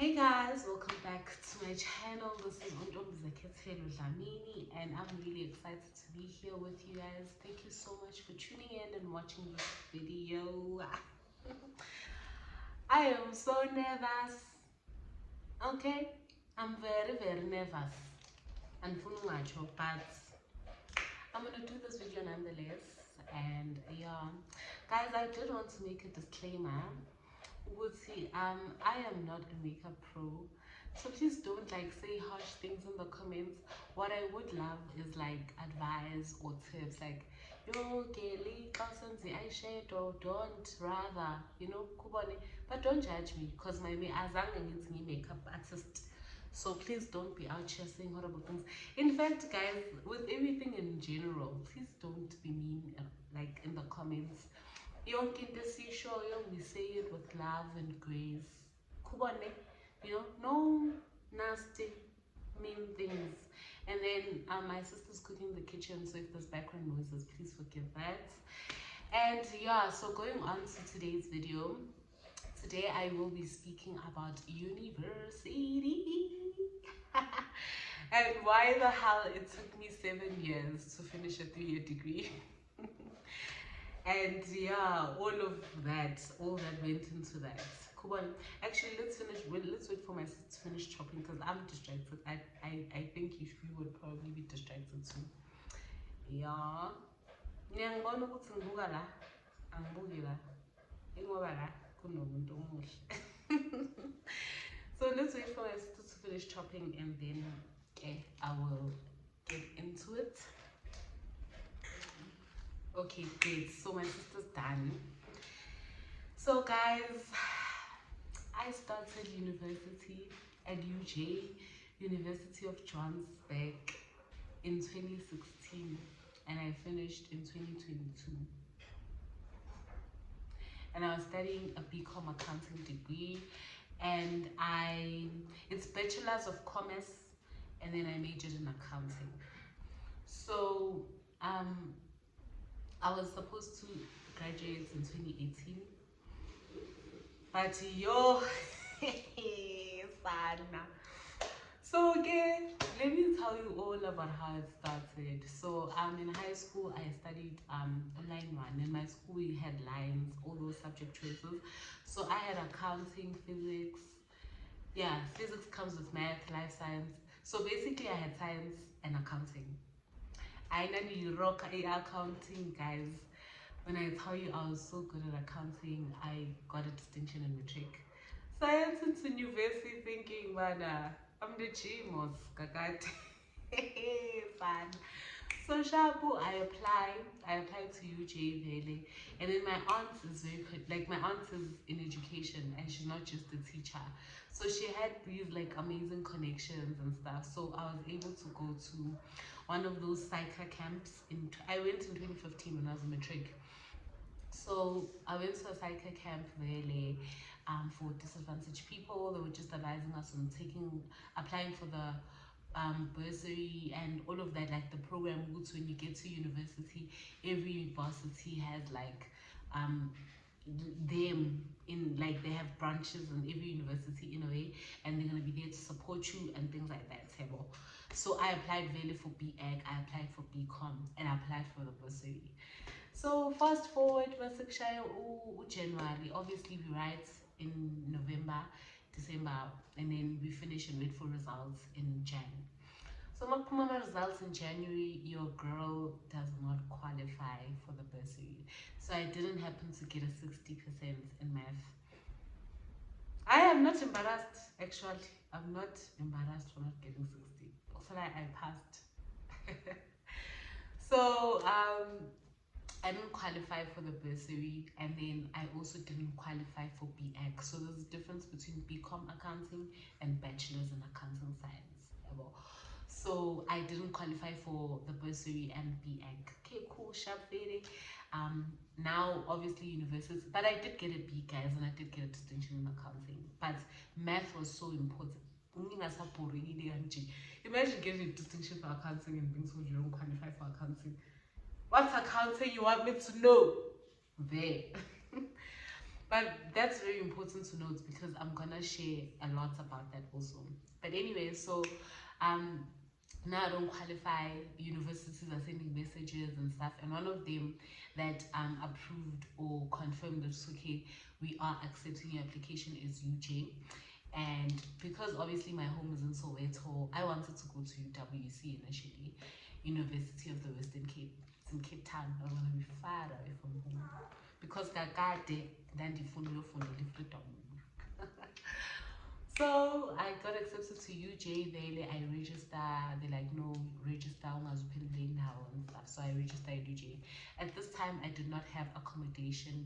Hey guys, welcome back to my channel. This is Untomzekethelo Dlamini and I'm really excited to be here with you guys. Thank you so much for tuning in and watching this video. I am so nervous. Okay? I'm very nervous. And but I'm gonna do this video nonetheless. And yeah, guys, I did want to make a disclaimer. I am not a makeup pro, so please don't say harsh things in the comments. What I would love is advice or tips, yo Kelly, the eyeshadow, don't rather, kubone, but don't judge me because my makeup artist. So please don't be out here saying horrible things. In fact, guys, with everything in general, please don't be mean in the comments. Yonke into esiyishoyo we say it with love and grace. Kubone, no nasty, mean things. And then my sister's cooking in the kitchen, so if there's background noises, please forgive that. And yeah, so going on to today's video. Today I will be speaking about university and why the hell it took me 7 years to finish a 3-year degree. And yeah, all that went into that. Come on, actually let's wait for my sister to finish chopping because I'm distracted. I think you would probably be distracted too. Yeah. So let's wait for my sister to finish chopping and then I will get into it. Okay, great. So my sister's done. So guys, I started university at UJ, University of Johannesburg, in 2016 and I finished in 2022. And I was studying a BCom accounting degree, and it's Bachelor's of Commerce, and then I majored in accounting. So I was supposed to graduate in 2018, but yo, sana. So okay, let me tell you all about how it started. So in high school I studied line 1. In my school we had lines, all those subject choices. So I had accounting, physics. Yeah, physics comes with math, life science. So basically I had science and accounting. I know rock accounting, guys. When I tell you I was so good at accounting, I got a distinction in matric. So I went into university thinking, man, I'm the genius, kakati. Fun. So Shabu, I applied to UJ Valley, and then my aunt is very good. My aunt is in education, and she's not just a teacher. So she had these amazing connections and stuff. So I was able to go to one of those psycha camps. I went in 2015 when I was in matric. So I went to a psycha camp really for disadvantaged people. They were just advising us on applying for the bursary and all of that, the program routes. When you get to university, every university has them in they have branches in every university in a way, and they're going to be there to support you and things like that. So I applied really for BAg, I applied for BCom, and I applied for the bursary. So fast forward January, obviously we write in November, December, and then we finish and wait for results in January. So my results in January, your girl does not qualify for the bursary. So I didn't happen to get a 60% in math. I am not embarrassed, actually. I'm not embarrassed for not getting 60. Also, I passed. So I didn't qualify for the bursary, and then I also didn't qualify for BAg. So there's a difference between BCom accounting and bachelor's in accounting science. So I didn't qualify for the bursary and BAg. Okay, cool, sharp, very. Now obviously university, but I did get a B, guys, and I did get a distinction in accounting. But math was so important. Imagine getting a distinction for accounting and being told you don't qualify for accounting. What's accounting you want me to know? There. But that's very important to note because I'm gonna share a lot about that also. But anyway, so um now I don't qualify, universities are sending messages and stuff, and one of them that approved or confirmed that it's okay, we are accepting your application is UJ. And because obviously my home is in Soweto, I wanted to go to UWC initially, University of the Western Cape. It's in Cape Town. I was gonna be far away from home because kakade ndandifundile freedom. So I got accepted to UJ. I register. They're like, no, register now and stuff. So I registered at UJ. At this time, I did not have accommodation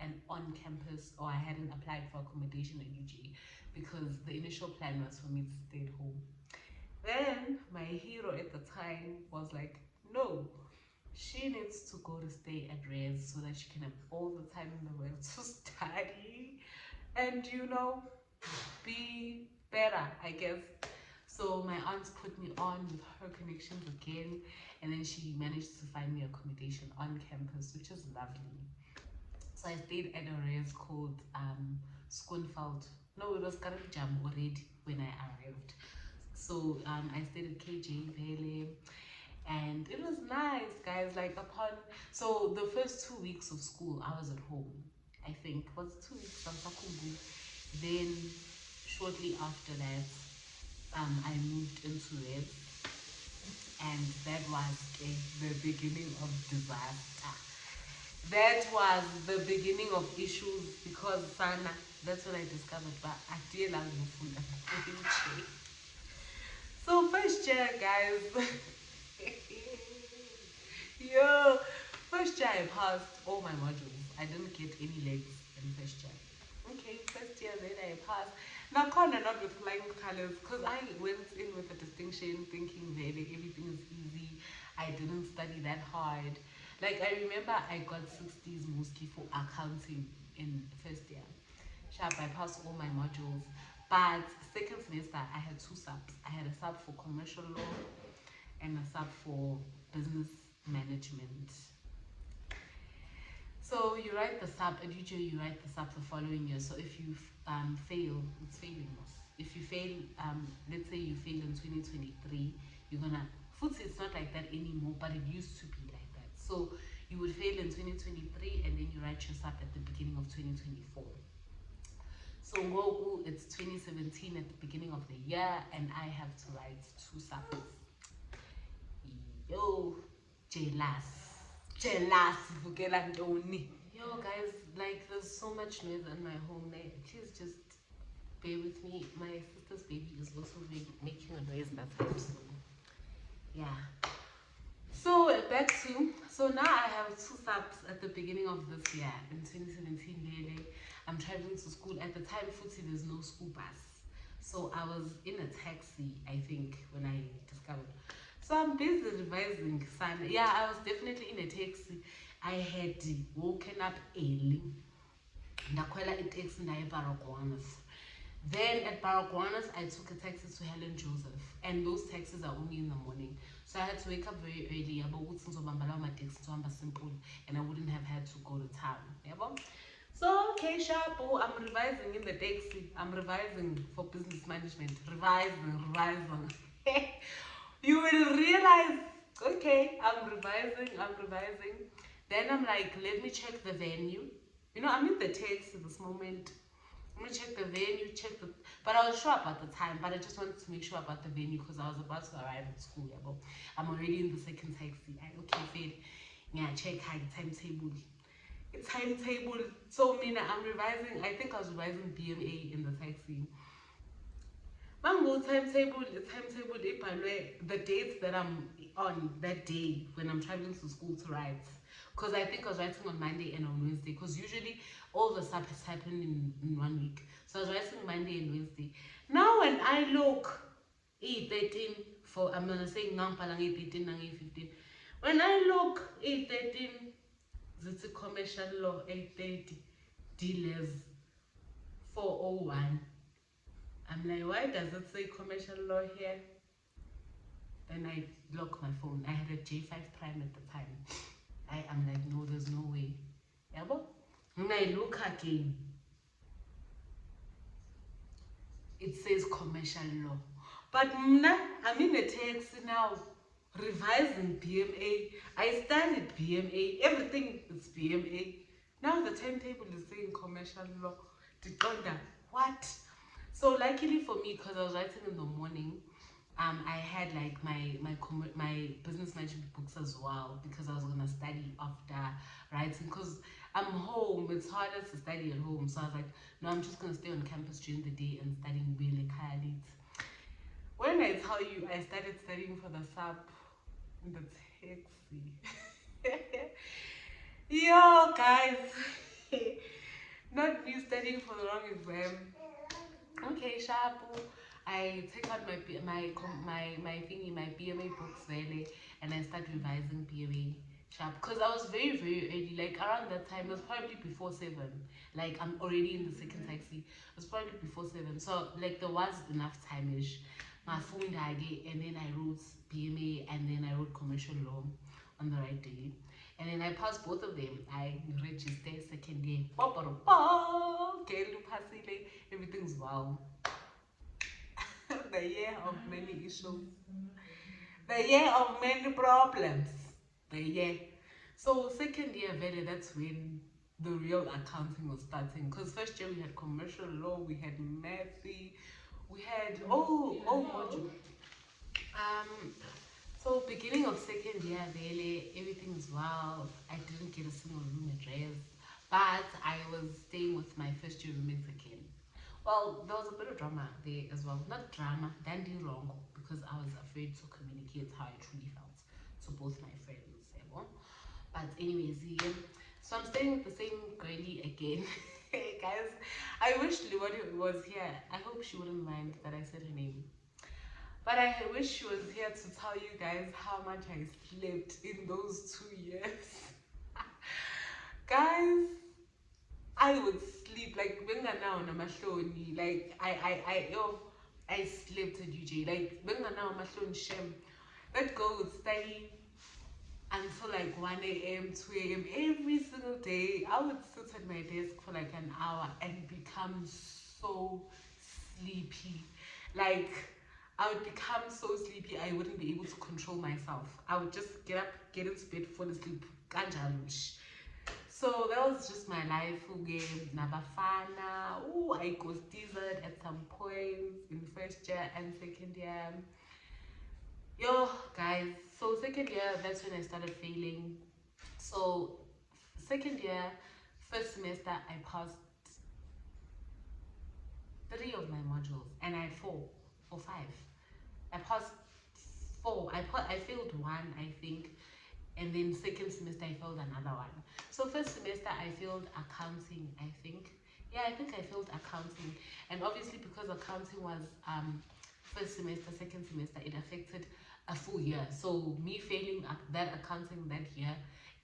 and on campus, or I hadn't applied for accommodation at UJ because the initial plan was for me to stay at home. Then my hero at the time was like, no, she needs to go to stay at Res so that she can have all the time in the world to study and, you know, be better, I guess. So my aunt put me on with her connections again, and then she managed to find me accommodation on campus, which is lovely. So I stayed at a res called Schoonveld. No, it was Karabjam already when I arrived. So I stayed at KJ Vele, and it was nice, guys. Like so the first 2 weeks of school, I was at home. I think was 2 weeks of Sakumbu. Then shortly after that, I moved into it, and that was the beginning of disaster. That was the beginning of issues because Sana, that's when I discovered, but I did love food. So first year, guys, yo, first year I passed all my modules. I didn't get any legs in first year. Okay, first year then I passed. Now, not with flying colors, because I went in with a distinction, thinking that everything is easy. I didn't study that hard. Like I remember, I got 60s mostly for accounting in first year. Sharp, I passed all my modules. But second semester, I had 2 subs. I had a sub for commercial law and a sub for business management. So you write the sub, and usually you write the sub the following year. So if you fail, it's failing. If you fail, let's say you fail in 2023, you're gonna. It's not like that anymore, but it used to be like that. So you would fail in 2023, and then you write your sub at the beginning of 2024. So Ngoku, it's 2017 at the beginning of the year, and I have to write 2 subs. Yo, jealous, Vukela Ndoni. Yo, guys, like there's so much noise in my home there. Please just bear with me. My sister's baby is also making a noise that time. So, yeah. So back to, so now I have 2 subs at the beginning of this year in 2017. Lele, I'm traveling to school. At the time, Futhi, there's no school bus. So I was in a taxi, I think, when I discovered. So I'm busy revising, son. Yeah, I was definitely in a taxi. I had woken up early. Ndakwela itaxi ndaye Baragwanas. Then at Baragwanas, I took a taxi to Helen Joseph. And those taxis are only in the morning. So I had to wake up very early. Simple, and I wouldn't have had to go to town. So, okay, Shapo, I'm revising in the taxi. I'm revising for business management. Revising. You will realize, okay, I'm revising. Then I'm like, let me check the venue. You know, I'm in the taxi this moment. Let me check the venue, but I was sure about the time, but I just wanted to make sure about the venue because I was about to arrive at school. Yeah, but I'm already in the second taxi. Okay, Fed. Yeah, check the timetable. Timetable. So, I'm revising. I think I was revising BMA in the taxi. Mango timetable, the dates that I'm on that day when I'm traveling to school to write. Because I think I was writing on Monday and on Wednesday. Because usually all the stuff has happened in 1 week. So I was writing Monday and Wednesday. Now when I look, 8:13 for, I'm going to say Ngampalang 8:13 and 8:15. When I look, 8:13, it's a commercial law, 8:30, D-Les 401. I'm like, why does it say commercial law here? Then I lock my phone. I had a J5 Prime at the time. I'm like, no, there's no way. Yeah, but I look again, it says commercial law. But I'm in a taxi now, revising BMA. I studied BMA, everything is BMA. Now the timetable is saying commercial law. Dikonda, what? So luckily for me, because I was writing in the morning, I had like my business management books as well, because I was gonna study after writing. Because I'm home, it's harder to study at home. So I was like, no, I'm just gonna stay on campus during the day and studying really Khalid. When I tell you I started studying for the sub in the taxi. Yo guys, not me studying for the wrong exam. Okay, Shapu. I take out my thingy, my BMA books really, and I start revising BMA sharp, because I was very early, like around that time. It was probably before 7. Like I'm already in the second taxi. It was probably before 7, so like there was enough time-ish. My phone died, and then I wrote BMA, and then I wrote commercial law on the right day. And then I passed both of them. I registered second year. Everything's well. The year of many issues. The year of many problems. The year. So second year, really, that's when the real accounting was starting. Because first year we had commercial law, we had mathy, we had all modules. So beginning of second year, really, everything's well. I didn't get a single room address, but I was staying with my first year roommates again. Well, there was a bit of drama there as well. Not drama, dandy wrong, because I was afraid to communicate how I truly felt to both my friends. But anyways, yeah. So I'm staying with the same girlie again. Hey guys, I wish Liwodi was here. I hope she wouldn't mind that I said her name. But I wish she was here to tell you guys how much I slept in those 2 years. Guys, I would sleep like now on like I slept at UJ. Like now on Shem. That girl would study until like 1 a.m., 2 a.m. every single day. I would sit at my desk for like an hour and become so sleepy. Like I would become so sleepy I wouldn't be able to control myself. I would just get up, get into bed, fall asleep. So that was just my life. Nabafana. Oh, I ghosted at some point in first year and second year. Yo, guys. So second year, that's when I started failing. So second year, first semester, I passed 3 of my modules, and I had 4 or 5. I passed 4. I failed 1, I think, and then second semester I failed another one. So first semester I failed accounting, I think. Yeah, I think I failed accounting, and obviously because accounting was first semester, second semester, it affected a full year. So me failing that accounting that year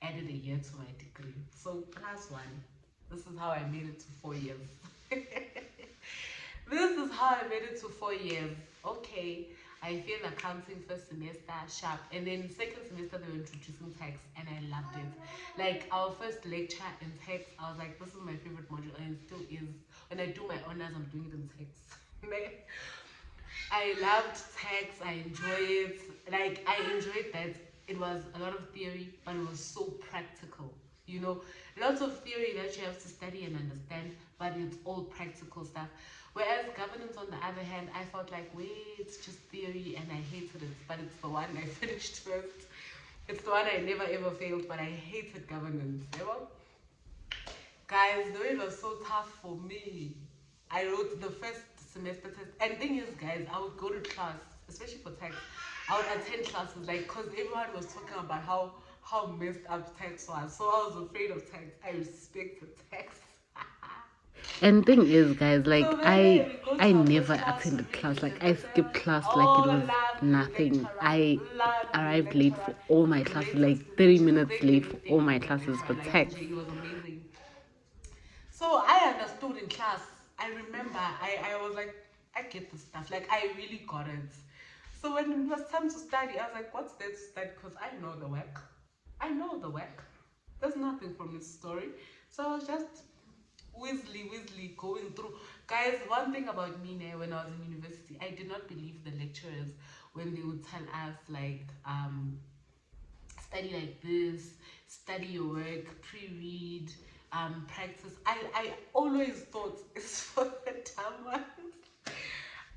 added a year to my degree. So +1. This is how I made it to 4 years. This is how I made it to 4 years. Okay, I failed accounting first semester, sharp, and then second semester they were introducing tax, and I loved it. Like our first lecture in tax, I was like, this is my favorite module, and it still is. When I do my honors, I'm doing it in tax. I loved tax. I enjoy it. Like I enjoyed that it was a lot of theory, but it was so practical. You know, lots of theory that you have to study and understand, but it's all practical stuff. Whereas governance, on the other hand, I felt like, wait, it's just theory, and I hated it. But it's the one I finished first. It's the one I never ever failed, but I hated governance. You know? Guys, the way it was so tough for me. I wrote the first semester test, and thing is, guys, I would go to class, especially for tax. I would attend classes, like, because everyone was talking about how messed up tax was. So I was afraid of tax. I respected tax. And thing is, guys, like So I never attended class. Like I skipped class like it was nothing. I arrived late for all my classes, like 30 minutes late for all my classes for text. It was amazing. So I understood in class. I remember I was like, I get this stuff. Like I really got it. So when it was time to study, I was like, what's there to study? Because I know the work. I know the work. There's nothing from this story. So I was just Weasley going through. Guys, one thing about me now, when I was in university, I did not believe the lecturers when they would tell us like study like this, study your work, pre-read, practice. I always thought it's for the dumb ones.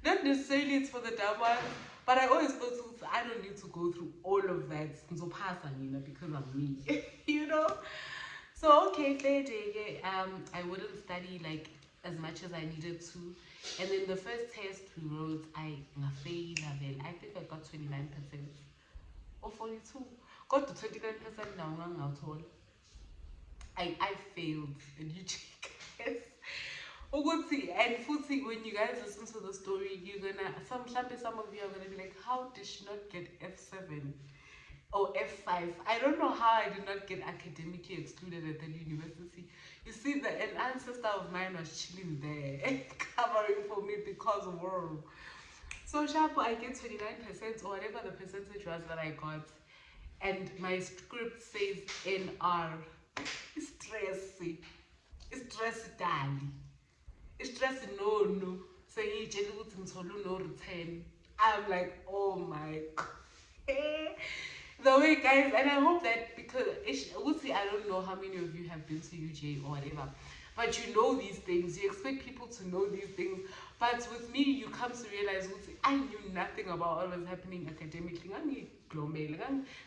Not necessarily it's for the dumb ones, but I always thought I don't need to go through all of that. So pass on, because I'm me, you know. So okay, fair day. I wouldn't study like as much as I needed to, and then the first test we wrote, I failed. I think I got 29% or 42. Got to 29% now. I failed, and you check. And Futi, when you guys listen to the story, you're gonna some of you are gonna be like, how did she not get F7 or F5? I don't know how I did not get academically excluded at the university. You see, an ancestor of mine was chilling there, covering for me because of world. So sharp, I get 29% or whatever the percentage was that I got, and my script says NR. Stress dali. Stress no. Saying no return. I'm like, oh my god. The way, guys, and I hope that because I don't know how many of you have been to UJ or whatever, but you know these things. You expect people to know these things, but with me, you come to realize I knew nothing about what was happening academically.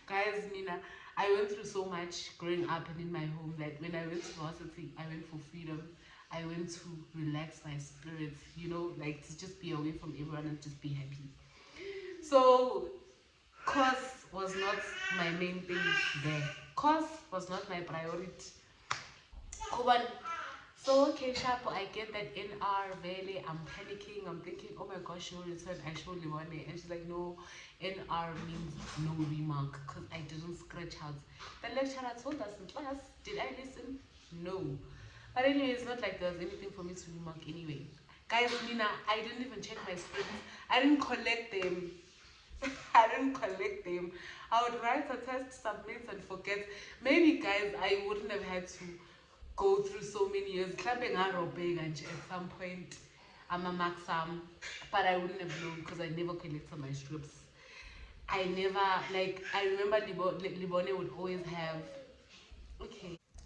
Guys, Mina, I went through so much growing up and in my home that when I went to varsity, I went for freedom. I went to relax my spirits, like to just be away from everyone and just be happy. So, course was not my main thing there. Course was not my priority. So, okay, sharp, I get that NR Valley. I'm panicking. I'm thinking, oh my gosh, no return. I show Limone. And she's like, no, NR means no remark because I didn't scratch out. The lecturer told us in class. Did I listen? No. But anyway, it's not like there was anything for me to remark anyway. Guys, Mina, I didn't even check my scripts. I didn't collect them. I would write a test, submit, and forget. Maybe, guys, I wouldn't have had to go through so many years. Clapping at some point, I'm a maxim, but I wouldn't have known because I never collected my scripts. I remember Libone would always have,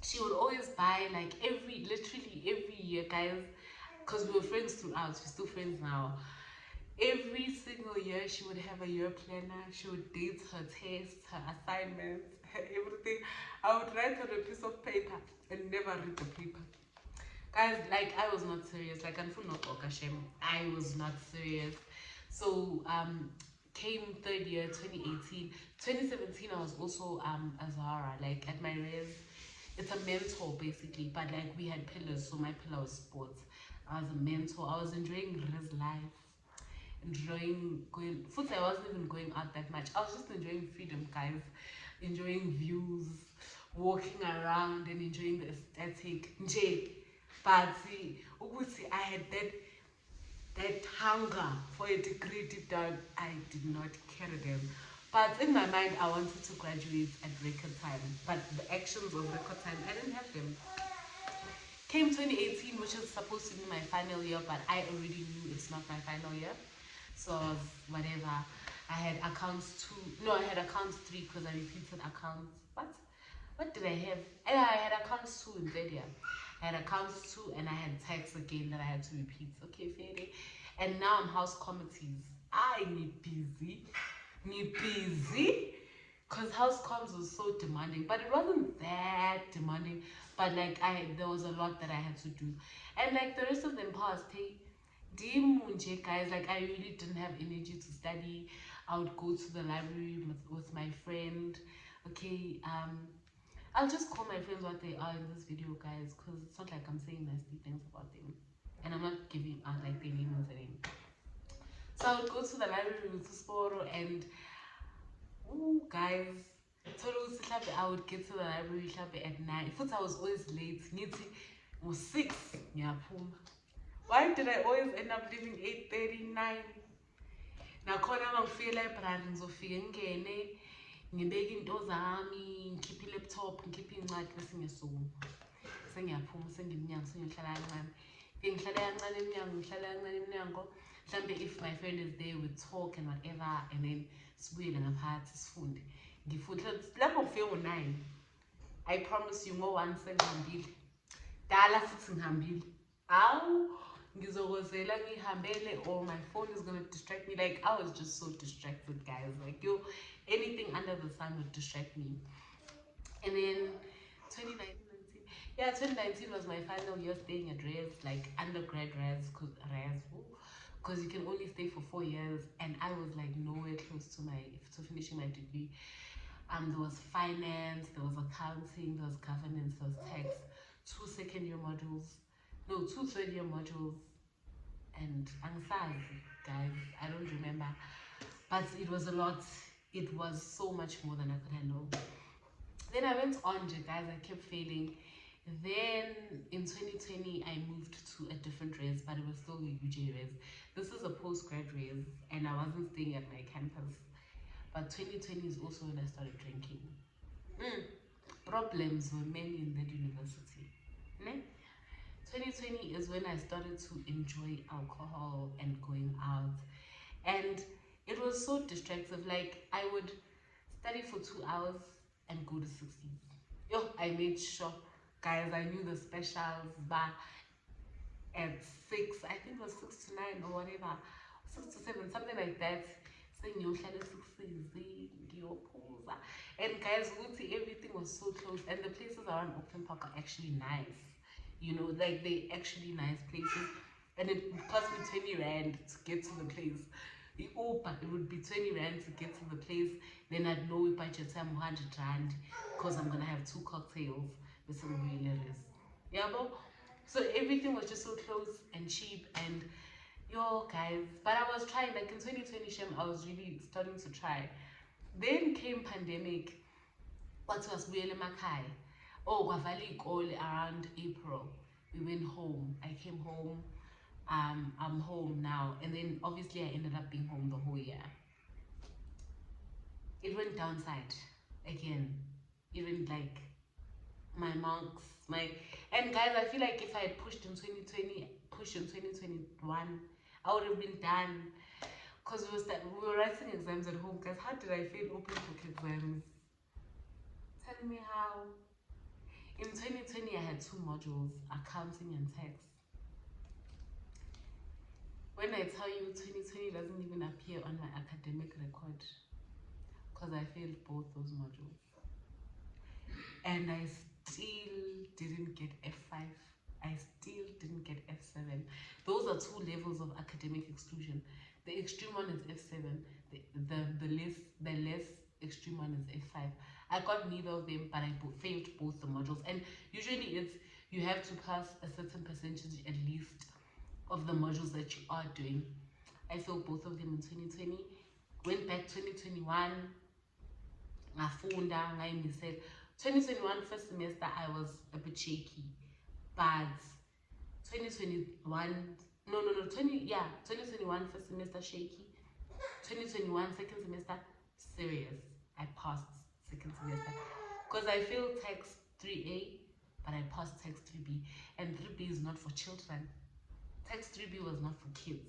she would always buy like literally every year, guys, because we were friends throughout, we're still friends now. Every single year, she would have a year planner. She would date her tests, her assignments, everything. I would write on a piece of paper and never read the paper. Guys, I was not serious. I was not serious. So, came third year, 2018. 2017, I was also a Zara, at my res. It's a mentor basically, but we had pillars, so my pillar was sports. I was a mentor. I was enjoying res life. I wasn't even going out that much. I was just enjoying freedom, guys, enjoying views, walking around and enjoying the aesthetic. But I had that hunger for a degree deep down. I did not carry them. But in my mind, I wanted to graduate at record time. But the actions of record time, I didn't have them. Came 2018, which is supposed to be my final year, but I already knew it's not my final year. So whatever. I had accounts 2. No, I had accounts 3 because I repeated accounts. What did I have? I had accounts 2 in third year. I had accounts 2 and I had tax again that I had to repeat. Okay, fair day. And now I'm house committees. I need busy. Because house comms was so demanding. But it wasn't that demanding. But there was a lot that I had to do. And the rest of the empowers pay. Guys, I really didn't have energy to study. I would go to the library with my friend. Okay, I'll just call my friends what they are in this video, guys, because it's not like I'm saying nasty things about them, and I'm not giving out their name and name. So I would go to the library with Sporo, and guys, I would get to the library at 9. First, I was always late. It was 6. Why did I always end up leaving 8:39? Nakhona mangifika library ngizofika ngene ngibeke into zami, ngikhiphe ilaptop, ngikhiphe incwadi bese ngiyasukuma. sengiyaphuma sengimnyango sengiyohlala kancane ngihlala kancane emnyango mhlambe if my friend is there we talk and whatever and then sibuyele ngaphakathi sifunde ngifunde lapho kufike ngo-9 I promise you ngo-1 sengihambile dala futhi ngihambile awu ngizokozela ngihambele or my phone is going to distract me. Like I was just so distracted, guys. Like anything under the sun would distract me. And then 2019 was my final year staying at Res, like undergrad Res, because you can only stay for 4 years, and I was like nowhere close to finishing my degree. There was finance, there was accounting, there was governance, there was tax, 2 second-year modules. No, 2 third-year modules, and anxiety, guys. I don't remember, but it was a lot. It was so much more than I could handle. Then I went on, guys. I kept failing. Then in 2020, I moved to a different res, but it was still a UJ res. This is a post-grad res, and I wasn't staying at my campus. But 2020 is also when I started drinking. Problems were many in that university. 2020 is when I started to enjoy alcohol and going out, and it was so distractive. Like I would study for 2 hours and go to 60s. I made sure, guys, I knew the specials, but at 6, I think it was 6 to 9 or whatever, 6 to 7, something like that. And guys, everything was so close, and the places around Open Park are actually nice. You know, like they actually nice places, and it would cost me 20 rand to get to the place. It would be 20 rand to get to the place. Then I'd know we budget time 100 rand because I'm gonna have 2 cocktails with some hilarious. Yeah, so everything was just so close and cheap, and guys. But I was trying, like in 2020, I was really starting to try. Then came pandemic. What was really Makai? Around April, we went home. I came home. I'm home now, and then obviously I ended up being home the whole year. It went downside again. Even like my marks, and guys, I feel like if I had pushed in 2020, pushed in 2021, I would have been done. Because we were writing exams at home. Guys, how did I fail open book exams? Tell me how. In 2020, I had 2 modules, accounting and tax. When I tell you 2020 doesn't even appear on my academic record, because I failed both those modules. And I still didn't get F5. I still didn't get F7. Those are 2 levels of academic exclusion. The extreme one is F7. The less extreme one is F5. I got neither of them, but I failed both the modules. And usually it's you have to pass a certain percentage at least of the modules that you are doing. I failed both of them in 2020. Went back 2021. Ngafunda, ngayimisela. 2021 first semester I was a bit shaky, but 2021 2021 first semester shaky. 2021 second semester serious. I passed second semester because I failed text 3A, but I passed text 3B, and 3B is not for children. Text 3B was not for kids,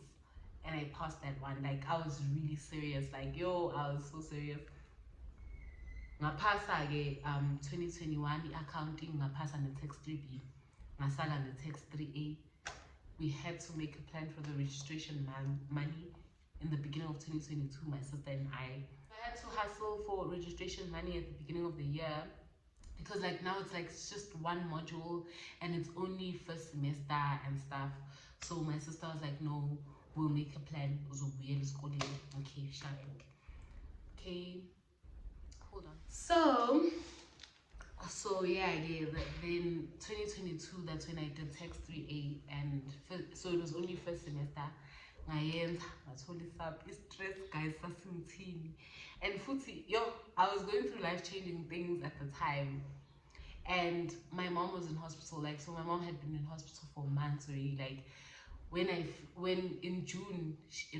and I passed that one. Like I was really serious. Like I was so serious. Ngapasa ke 2021 accounting, ngapasa the text 3B, ngasala the text 3A. We had to make a plan for the registration money in the beginning of 2022, my sister and I had to hustle for registration money at the beginning of the year, because like now it's just 1 module and it's only first semester and stuff. So my sister was like, no, we'll make a plan. Okay, shopping. Okay, hold on. So yeah, then 2022, that's when I did text 3A, and so it was only first semester. I told stress, guys, and futhi, I was going through life-changing things at the time, and my mom was in hospital. Like, so my mom had been in hospital for months already. Like, when in June she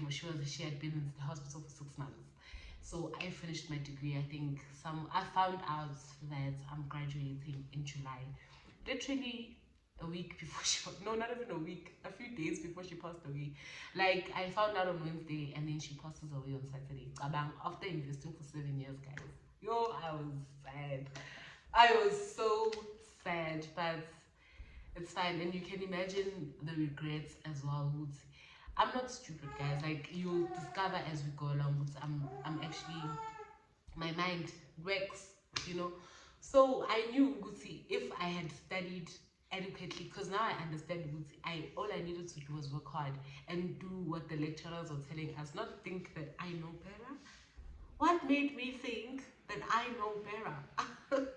had been in the hospital for 6 months. So I finished my degree. I think I found out that I'm graduating in July. literally a week before she, no, not even a week, a few days before she passed away. Like, I found out on Wednesday and then she passes away on Saturday. After investing for 7 years, guys. Yo, I was sad. I was so sad, but it's fine. And you can imagine the regrets as well. I'm not stupid, guys. Like, you'll discover as we go along. I'm actually, my mind works, you know. So I knew Guti, if I had studied adequately, because now I understand Guti, all I needed to do was work hard and do what the lecturers were telling us, not think that I know better. What made me think that I know better?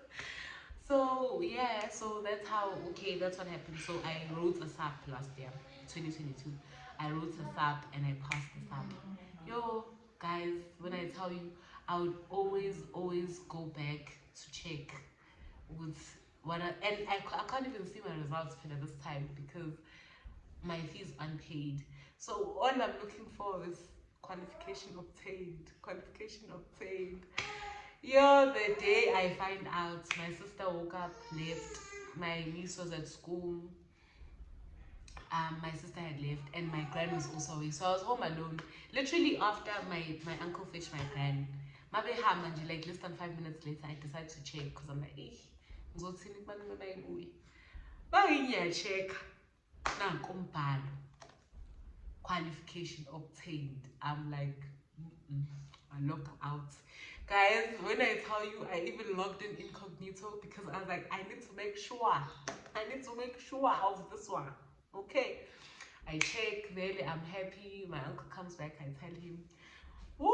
So yeah, so that's how, okay, that's what happened. So I wrote a SAP last year, 2022. I wrote a SAP and I passed the SAP. Yo, guys, when I tell you, I would always go back to check with what I can't even see my results at this time because my fees unpaid. So all I'm looking for is qualification obtained. Qualification obtained. Yo, the day I find out, my sister woke up, left, my niece was at school, my sister had left, and my gran was also away. So I was home alone. Literally after my uncle fetched my gran, like less than 5 minutes later, I decided to check because I'm like, check. Qualification obtained. I'm like, I logged out. Guys, when I tell you, I even logged in incognito because I was like, I need to make sure. I need to make sure of this one. Okay. I check, really, I'm happy. My uncle comes back, I tell him, woo!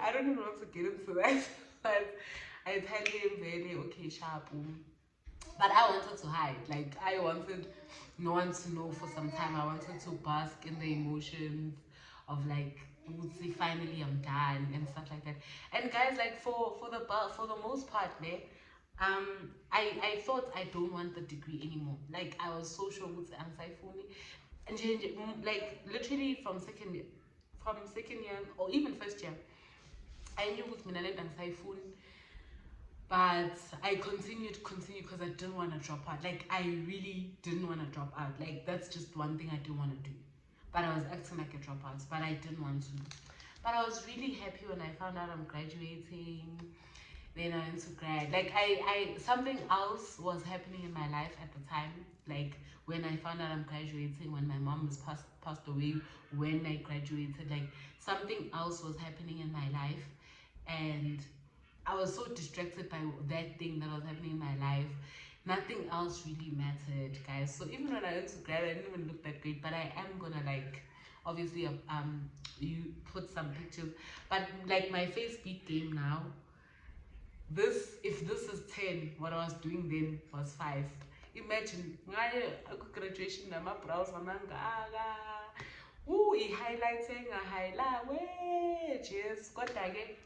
I don't even want to get into that. But I tell him, really, okay, sharp. But I wanted to hide. Like, I wanted no one to know for some time. I wanted to bask in the emotions of like, would say finally I'm done and stuff like that. And guys, like for the most part, I thought I don't want the degree anymore. Like I was so sure with Ansaifuni and like literally from second year or even first year, I knew with Minaland and Saifun, but I continued because I didn't want to drop out. Like I really didn't want to drop out. Like that's just one thing I didn't want to do. But I was acting like a dropout, but I didn't want to. But I was really happy when I found out I'm graduating. Then I went to grad. Like I something else was happening in my life at the time. Like when I found out I'm graduating, when my mom was passed away, when I graduated, like something else was happening in my life, and I was so distracted by that thing that was happening in my life. Nothing else really mattered, guys. So even when I went to grad, I didn't even look that great. But I am gonna like, obviously, you put some pictures. But like my face beat game now. If this is 10, what I was doing then was 5. Imagine my graduation, my brows, highlighting a highlight. Yes, got again.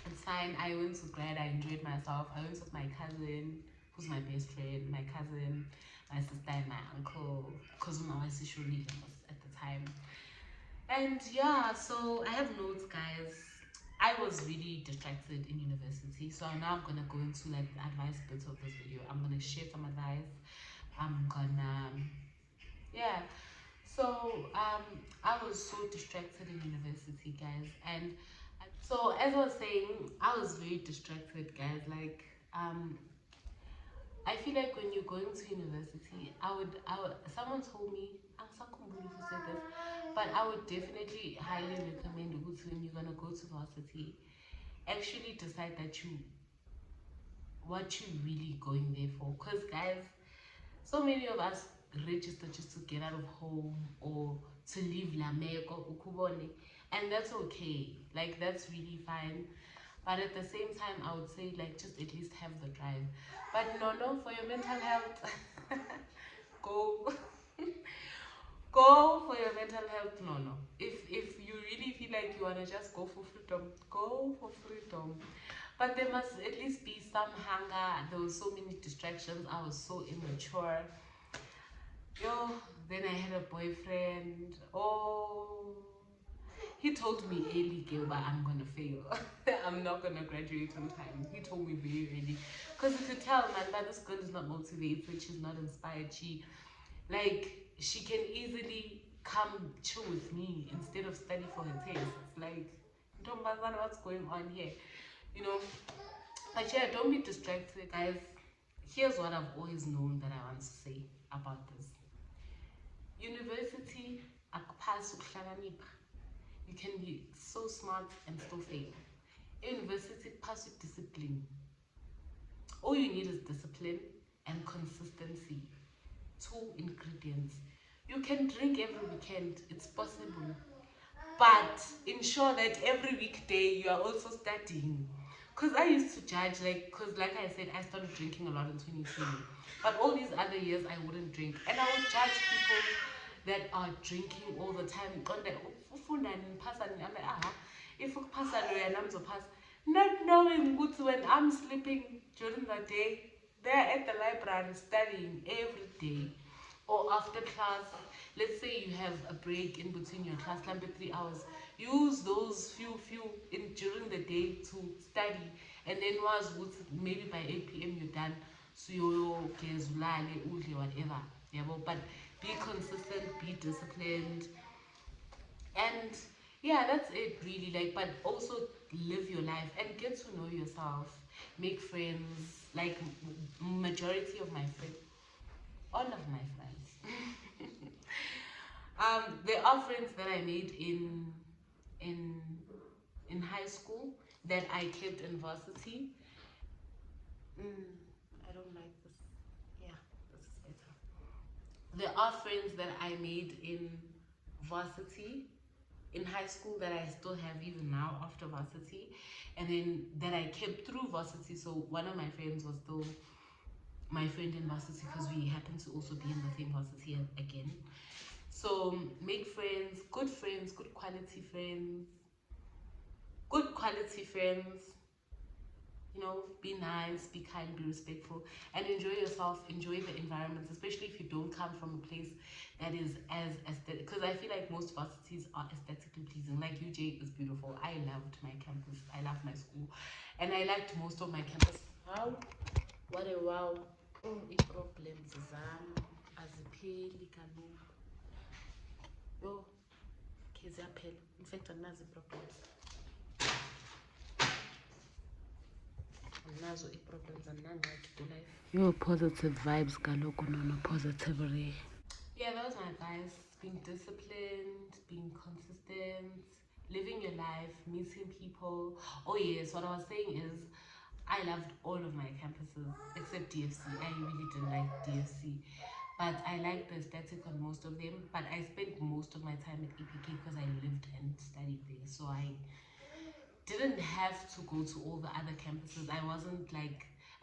It's fine. I went to grad. I enjoyed myself. I went with my cousin, who's my best friend, my cousin, my sister, and my uncle, because my was leaving us at the time. And yeah, so I have notes, guys. I was really distracted in university, so now I'm gonna go into like the advice bits of this video. I'm gonna share some advice. I'm gonna, yeah. So I was so distracted in university, guys, and so as I was saying, I was very distracted, guys. Like I feel like when you're going to university, I would someone told me, I'm Sakumbuli who said this, but I would definitely highly recommend when you're gonna go to varsity, actually decide what you really going there for. Because guys, so many of us register just to get out of home or to leave Lameko Ukubone, and that's okay. Like that's really fine. But at the same time, I would say like just at least have the drive. But no, for your mental health, go go for your mental health. No. If you really feel like you wanna just go for freedom, go for freedom. But there must at least be some hunger. There was so many distractions. I was so immature. Yo, then I had a boyfriend. Oh, he told me early, Gilba, I'm gonna fail. I'm not gonna graduate on time. He told me very early. Because you could tell, man, that this girl is not motivated, she's not inspired. She can easily come chill with me instead of study for her tests. Like, don't understand what's going on here, you know. But yeah, don't be distracted, guys. Here's what I've always known that I want to say about this. University, akuphasi ukuhlakanipha. You can be so smart and still fail. University, pass with discipline. All you need is discipline and consistency. 2 ingredients. You can drink every weekend, it's possible. But ensure that every weekday you are also studying. Because I used to judge, because like I said, I started drinking a lot in 2020. But all these other years, I wouldn't drink. And I would judge people that are drinking all the time. I'm like, if you pass and I'm so pass. Not knowing good when I'm sleeping during the day, they're at the library studying every day. Or after class, let's say you have a break in between your class, number 3 hours. Use those few in during the day to study, and then maybe by 8 p.m. you're done. So you whatever. Yeah, but be consistent, be disciplined, and yeah, that's it really. But also live your life and get to know yourself, make friends. Majority of my friends, all of my friends. There are friends that I made in high school that I kept in varsity. I don't like this. Yeah, this is better. There are friends that I made in varsity, in high school, that I still have even now after varsity, and then that I kept through varsity. So one of my friends was still my friend in varsity because we happen to also be in the same varsity again. So make friends, good quality friends, you know. Be nice, be kind, be respectful, and enjoy yourself, enjoy the environment, especially if you don't come from a place that is as aesthetic, because I feel like most varsities are aesthetically pleasing. Like UJ is beautiful. I loved my campus, I loved my school, and I liked most of my campus. Wow, what a wow. Oh, ii-problems zami azipheli kaloku. Yo, okay, ziyaphela. In fact, another problems. Nazo ii-problems andinangxaki to life. Your positive vibes kaloku nono positively. Yeah, that was my advice. Being disciplined, being consistent, living your life, meeting people. Oh yes, what I was saying is I loved all of my campuses except DFC. I really didn't like DFC. But I liked the aesthetic on most of them. But I spent most of my time at EPK because I lived and studied there. So I didn't have to go to all the other campuses. I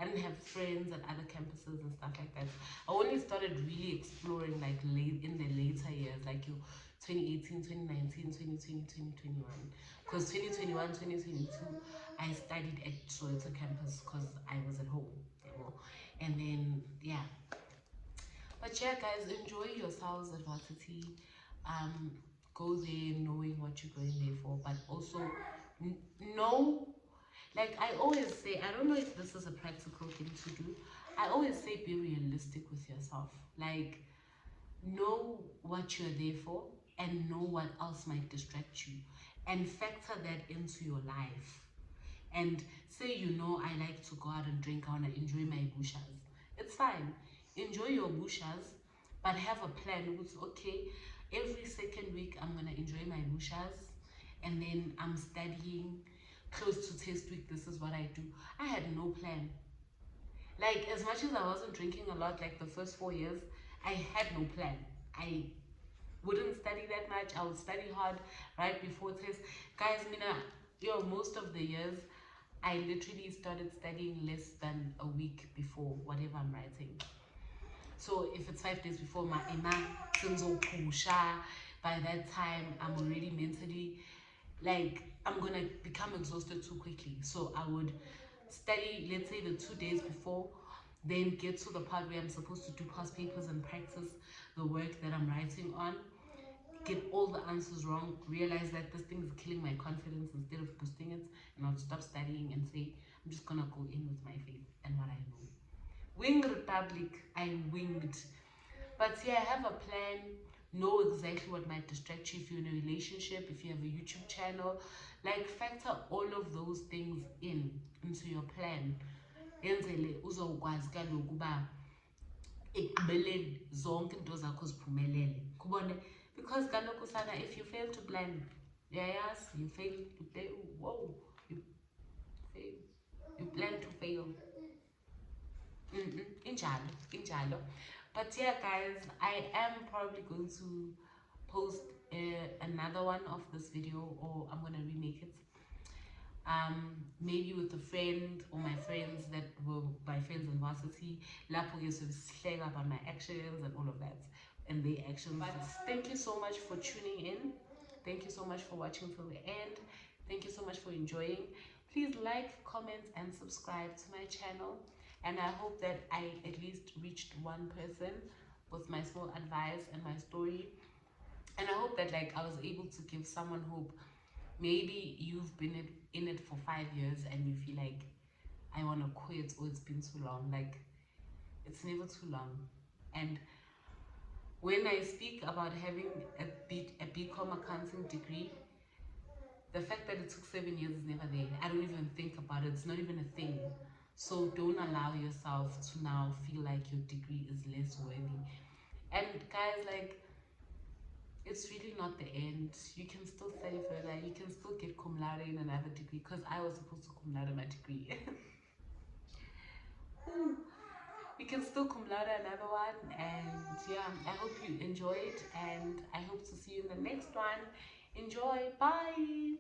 didn't have friends at other campuses and stuff like that. I only started really exploring late in the later years, like your 2018, 2019, 2020, 2021. Because 2021, 2022, I studied at Soweto campus because I was at home, you know. And then, yeah. But yeah, guys, enjoy yourselves at varsity. Go there knowing what you're going there for, but also know. Like I always say, I don't know if this is a practical thing to do. I always say be realistic with yourself. Like, know what you're there for and know what else might distract you, and factor that into your life. And say, you know, I like to go out and drink, I want to enjoy my bushas. It's fine. Enjoy your bushas, but have a plan. It's okay. Every second week, I'm going to enjoy my bushas, and then I'm studying. Close to test week, this is what I do. I had no plan. Like, as much as I wasn't drinking a lot, like the first 4 years, I had no plan. I wouldn't study that much. I would study hard right before test. Guys, most of the years, I literally started studying less than a week before whatever I'm writing. So if it's 5 days before my by that time, I'm already mentally, I'm gonna become exhausted too quickly. So I would study, let's say, the 2 days before, then get to the part where I'm supposed to do past papers and practice the work that I'm writing on. get all the answers wrong, realize that this thing is killing my confidence instead of boosting it, and I'll stop studying and say, I'm just gonna go in with my faith and what I know. Wing Republic, I winged. But yeah, I have a plan, know exactly what might distract you if you're in a relationship, if you have a YouTube channel. Like, factor all of those things into your plan. Yenzele uzokwazi kaloku uba ekugqibeleni zonke into zakho ziphumelele. Kubone, because kaloku sana, if you fail to plan, yes, you fail to fail. Whoa, you fail. You plan to fail. Injalo. But yeah, guys, I am probably going to post another one of this video, or I'm gonna remake it. Maybe with a friend or my friends that were my friends in varsity. Lapho ke sobe about my actions and all of that, and their actions. But thank you so much for tuning in. Thank you so much for watching till the end. Thank you so much for enjoying. Please like, comment, and subscribe to my channel. And I hope that I at least reached one person with my small advice and my story. And I hope that like I was able to give someone hope. Maybe you've been in it for 5 years and you feel like, I want to quit, or it's been too long. Like, it's never too long. And when I speak about having a BCom accounting degree, the fact that it took 7 years is never there. I don't even think about it. It's not even a thing. So don't allow yourself to now feel like your degree is less worthy. And guys, like, it's really not the end. You can still study further. You can still get cum laude in another degree, because I was supposed to cum laude my degree. You can still cum laude another one. And yeah, I hope you enjoyed, and I hope to see you in the next one. Enjoy. Bye.